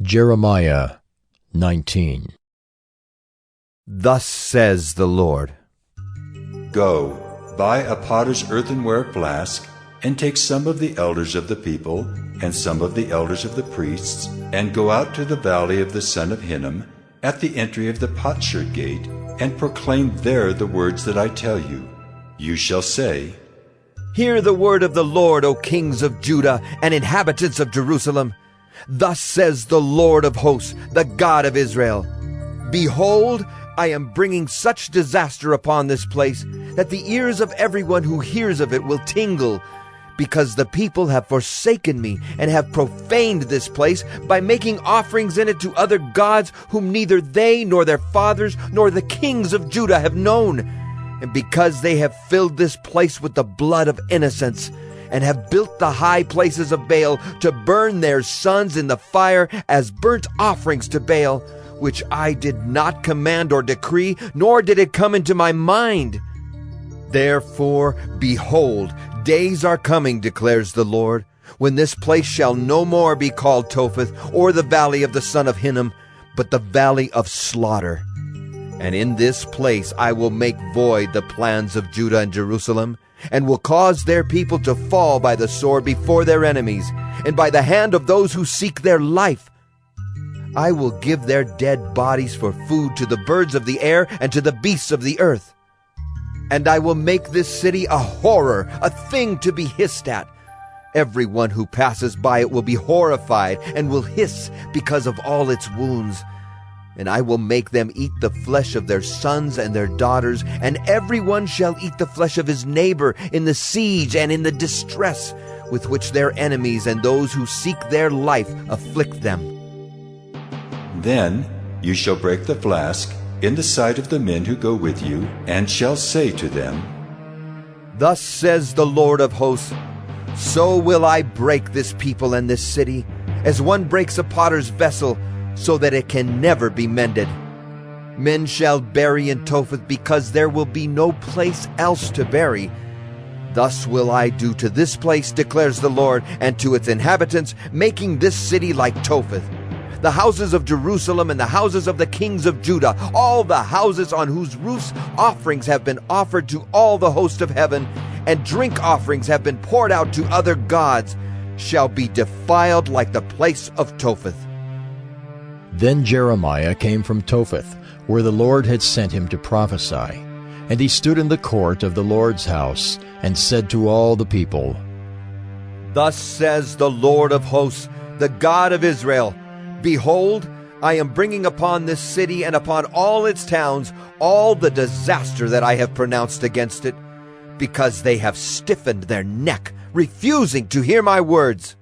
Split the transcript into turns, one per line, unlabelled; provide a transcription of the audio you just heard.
Jeremiah 19.
Thus says the Lord,
Go, buy a potter's earthenware flask, and take some of the elders of the people, and some of the elders of the priests, and go out to the valley of the son of Hinnom, at the entry of the potsherd gate, and proclaim there the words that I tell you. You shall say,
Hear the word of the Lord, O kings of Judah and inhabitants of Jerusalem. Thus says the Lord of hosts, the God of Israel, Behold, I am bringing such disaster upon this place that the ears of everyone who hears of it will tingle, because the people have forsaken me and have profaned this place by making offerings in it to other gods whom neither they nor their fathers nor the kings of Judah have known. And because they have filled this place with the blood of innocents, and have built the high places of Baal to burn their sons in the fire as burnt offerings to Baal, which I did not command or decree, nor did it come into my mind. Therefore, behold, days are coming, declares the Lord, when this place shall no more be called Topheth, or the valley of the son of Hinnom, but the valley of slaughter. And in this place I will make void the plans of Judah and Jerusalem, and will cause their people to fall by the sword before their enemies, and by the hand of those who seek their life. I will give their dead bodies for food to the birds of the air and to the beasts of the earth. And I will make this city a horror, a thing to be hissed at. Everyone who passes by it will be horrified and will hiss because of all its wounds. And I will make them eat the flesh of their sons and their daughters, and everyone shall eat the flesh of his neighbor in the siege and in the distress with which their enemies and those who seek their life afflict them.
Then you shall break the flask in the sight of the men who go with you, and shall say to them,
Thus says the Lord of hosts, So will I break this people and this city, as one breaks a potter's vessel, so that it can never be mended. Men shall bury in Topheth, because there will be no place else to bury. Thus will I do to this place, declares the Lord, and to its inhabitants, making this city like Topheth. The houses of Jerusalem and the houses of the kings of Judah, all the houses on whose roofs offerings have been offered to all the host of heaven, and drink offerings have been poured out to other gods, shall be defiled like the place of Topheth.
Then Jeremiah came from Topheth, where the Lord had sent him to prophesy. And he stood in the court of the Lord's house, and said to all the people,
Thus says the Lord of hosts, the God of Israel, Behold, I am bringing upon this city and upon all its towns all the disaster that I have pronounced against it, because they have stiffened their neck, refusing to hear my words.